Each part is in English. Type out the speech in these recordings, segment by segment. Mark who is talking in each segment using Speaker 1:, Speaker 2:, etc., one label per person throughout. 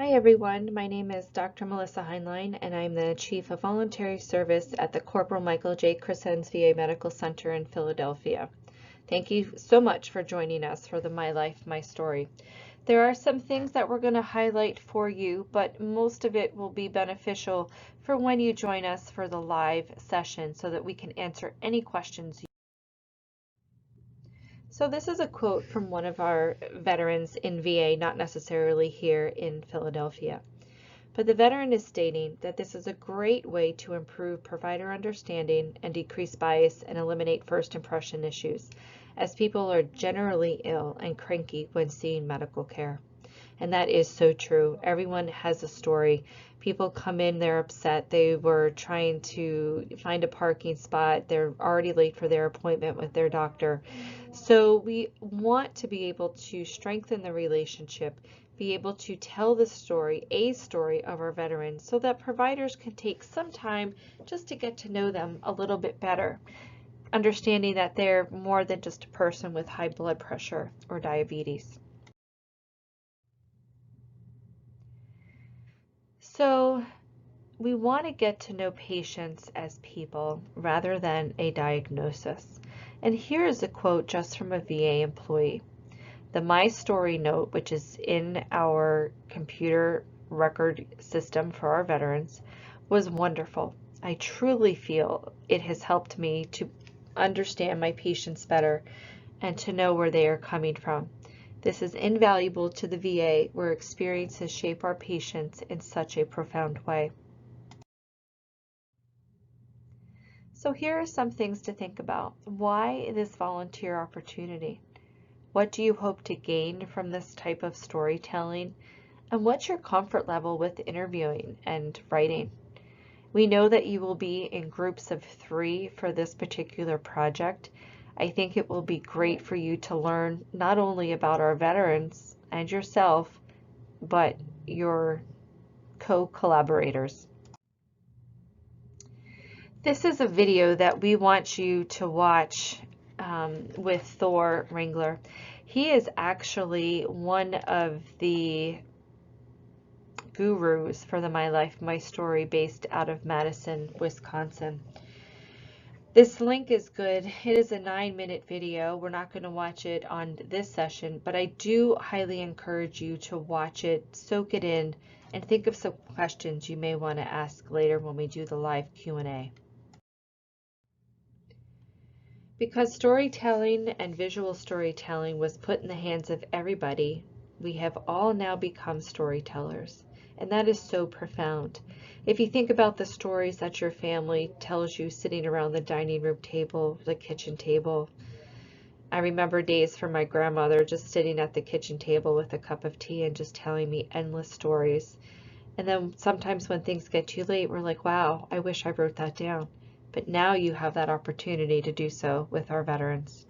Speaker 1: Hi everyone, my name is Dr. Melissa Heinlein and I'm the Chief of Voluntary Service at the Corporal Michael J. Crescens VA Medical Center in Philadelphia. Thank you so much for joining us for the My Life, My Story. There are some things that we're going to highlight for you, but most of it will be beneficial for when you join us for the live session so that we can answer any questions. So this is a quote from one of our veterans in VA, not necessarily here in Philadelphia. But the veteran is stating that this is a great way to improve provider understanding and decrease bias and eliminate first impression issues, as people are generally ill and cranky when seeing medical care. And that is so true. Everyone has a story. People come in, they're upset. They were trying to find a parking spot. They're already late for their appointment with their doctor. So we want to be able to strengthen the relationship, be able to tell the story, a story of our veterans, so that providers can take some time just to get to know them a little bit better, understanding that they're more than just a person with high blood pressure or diabetes. So we want to get to know patients as people rather than a diagnosis. And here is a quote just from a VA employee. The My Story note, which is in our computer record system for our veterans, was wonderful. I truly feel it has helped me to understand my patients better and to know where they are coming from. This is invaluable to the VA, where experiences shape our patients in such a profound way. So here are some things to think about. Why this volunteer opportunity? What do you hope to gain from this type of storytelling? And what's your comfort level with interviewing and writing? We know that you will be in groups of 3 for this particular project. I think it will be great for you to learn not only about our veterans and yourself, but your co-collaborators. This is a video that we want you to watch with Thor Ringler. He is actually one of the gurus for the My Life, My Story based out of Madison, Wisconsin. This link is good. It is a 9-minute video. We're not going to watch it on this session, but I do highly encourage you to watch it, soak it in, and think of some questions you may want to ask later when we do the live Q&A. Because storytelling and visual storytelling was put in the hands of everybody, we have all now become storytellers. And that is so profound. If you think about the stories that your family tells you sitting around the dining room table, the kitchen table. I remember days from my grandmother just sitting at the kitchen table with a cup of tea and just telling me endless stories. And then sometimes when things get too late, we're like, wow, I wish I wrote that down. But now you have that opportunity to do so with our veterans.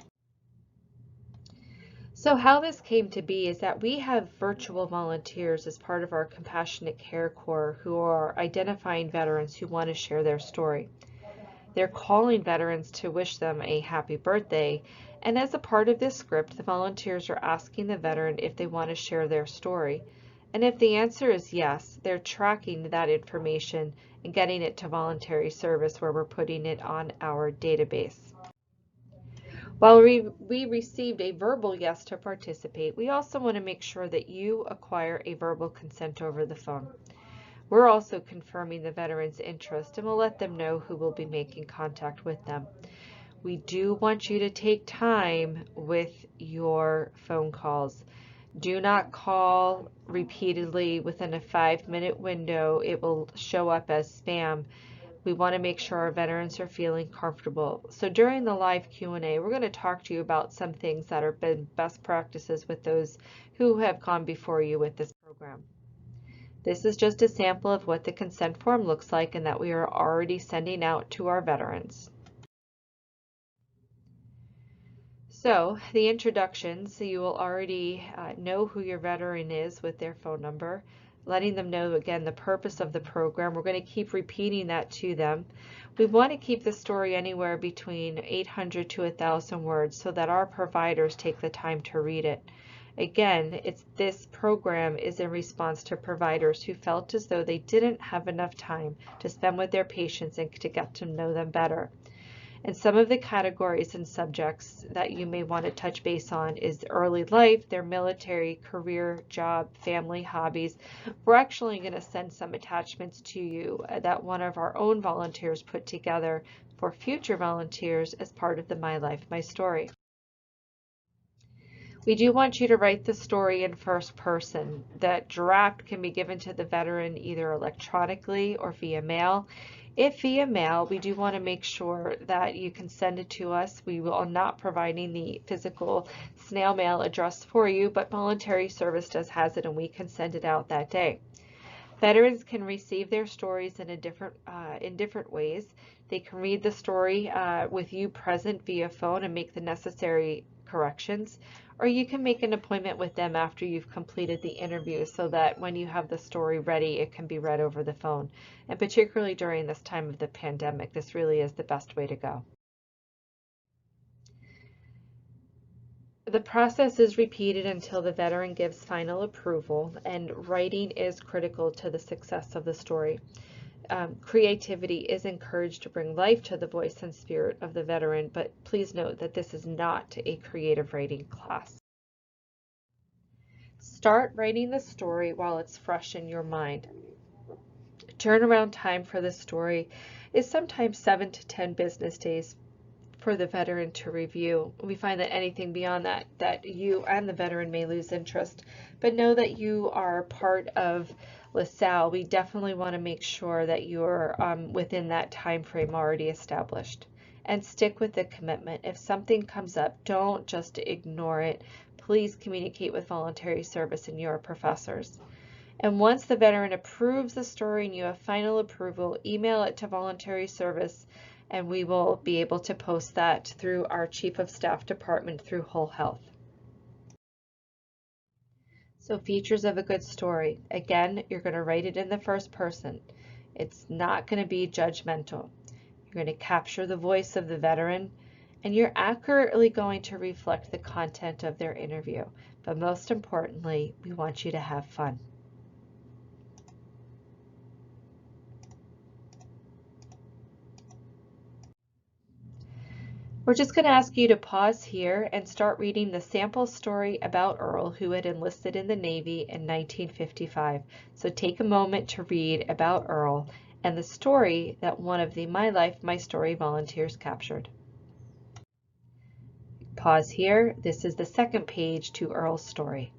Speaker 1: So how this came to be is that we have virtual volunteers as part of our Compassionate Care Corps who are identifying veterans who want to share their story. They're calling veterans to wish them a happy birthday, and as a part of this script, the volunteers are asking the veteran if they want to share their story. And if the answer is yes, they're tracking that information and getting it to voluntary service where we're putting it on our database. While we received a verbal yes to participate, we also want to make sure that you acquire a verbal consent over the phone. We're also confirming the veteran's interest and we'll let them know who will be making contact with them. We do want you to take time with your phone calls. Do not call repeatedly within a 5-minute window. It will show up as spam. We want to make sure our veterans are feeling comfortable. So during the live Q&A, we're going to talk to you about some things that are been best practices with those who have gone before you with this program. This is just a sample of what the consent form looks like and that we are already sending out to our veterans. So the introductions, so you will already know who your veteran is with their phone number, letting them know again the purpose of the program. We're going to keep repeating that to them. We want to keep the story anywhere between 800 to 1,000 words so that our providers take the time to read it. Again, this program is in response to providers who felt as though they didn't have enough time to spend with their patients and to get to know them better. And some of the categories and subjects that you may want to touch base on is early life, their military, career, job, family, hobbies. We're actually going to send some attachments to you that one of our own volunteers put together for future volunteers as part of the My Life, My Story. We do want you to write the story in first person. That draft can be given to the veteran either electronically or via mail. If via mail, we do want to make sure that you can send it to us. We are not providing the physical snail mail address for you, but Voluntary Service has it, and we can send it out that day. Veterans can receive their stories in different ways. They can read the story with you present via phone and make the necessary corrections, or you can make an appointment with them after you've completed the interview so that when you have the story ready, it can be read over the phone. And particularly during this time of the pandemic, this really is the best way to go. The process is repeated until the veteran gives final approval, and writing is critical to the success of the story. Creativity is encouraged to bring life to the voice and spirit of the veteran, but please note that this is not a creative writing class. Start writing the story while it's fresh in your mind. Turnaround time for the story is sometimes 7 to 10 business days for the veteran to review. We find that anything beyond that you and the veteran may lose interest, but know that you are part of LaSalle. We definitely want to make sure that you're within that time frame already established, and stick with the commitment. If something comes up, don't just ignore it. Please communicate with Voluntary Service and your professors. And once the veteran approves the story and you have final approval, email it to Voluntary Service, and we will be able to post that through our Chief of Staff department through Whole Health. So features of a good story. Again, you're going to write it in the first person. It's not going to be judgmental. You're going to capture the voice of the veteran, and you're accurately going to reflect the content of their interview. But most importantly, we want you to have fun. We're just going to ask you to pause here and start reading the sample story about Earl, who had enlisted in the Navy in 1955. So take a moment to read about Earl and the story that one of the My Life, My Story volunteers captured. Pause here. This is the second page to Earl's story.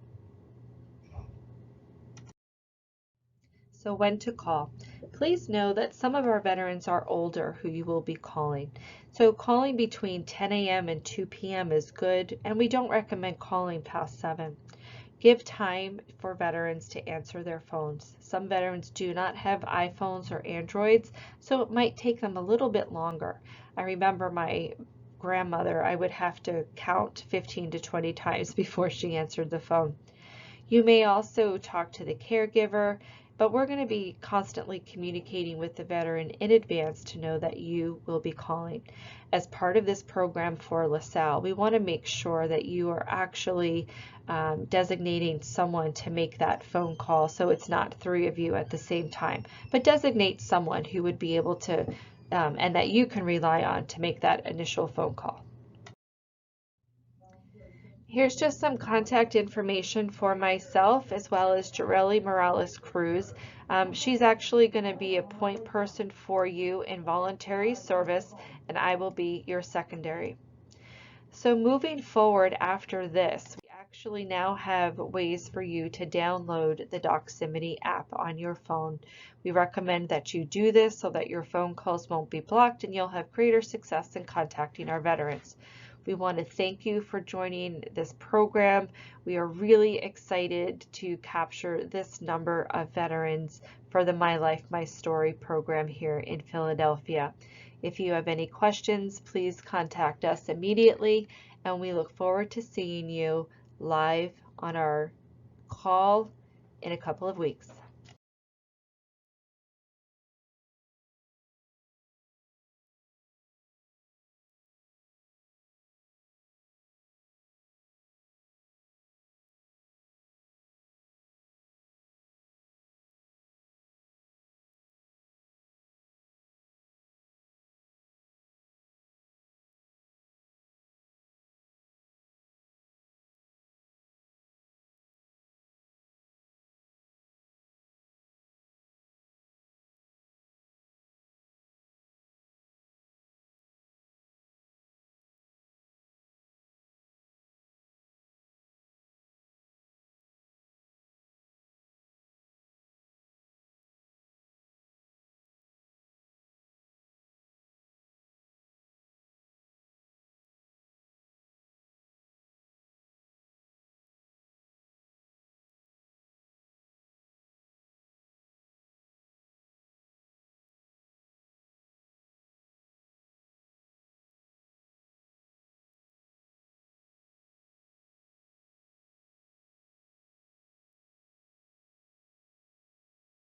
Speaker 1: So when to call. Please know that some of our veterans are older who you will be calling. So calling between 10 a.m. and 2 p.m. is good, and we don't recommend calling past 7. Give time for veterans to answer their phones. Some veterans do not have iPhones or Androids, so it might take them a little bit longer. I remember my grandmother, I would have to count 15 to 20 times before she answered the phone. You may also talk to the caregiver, but we're going to be constantly communicating with the veteran in advance to know that you will be calling. As part of this program for LaSalle, we want to make sure that you are actually designating someone to make that phone call, so it's not 3 of you at the same time, but designate someone who would be able to and that you can rely on to make that initial phone call. Here's just some contact information for myself as well as Jareli Morales-Cruz. She's actually going to be a point person for you in Voluntary Service, and I will be your secondary. So moving forward after this, we actually now have ways for you to download the Doximity app on your phone. We recommend that you do this so that your phone calls won't be blocked and you'll have greater success in contacting our veterans. We want to thank you for joining this program. We are really excited to capture this number of veterans for the My Life, My Story program here in Philadelphia. If you have any questions, please contact us immediately, and we look forward to seeing you live on our call in a couple of weeks.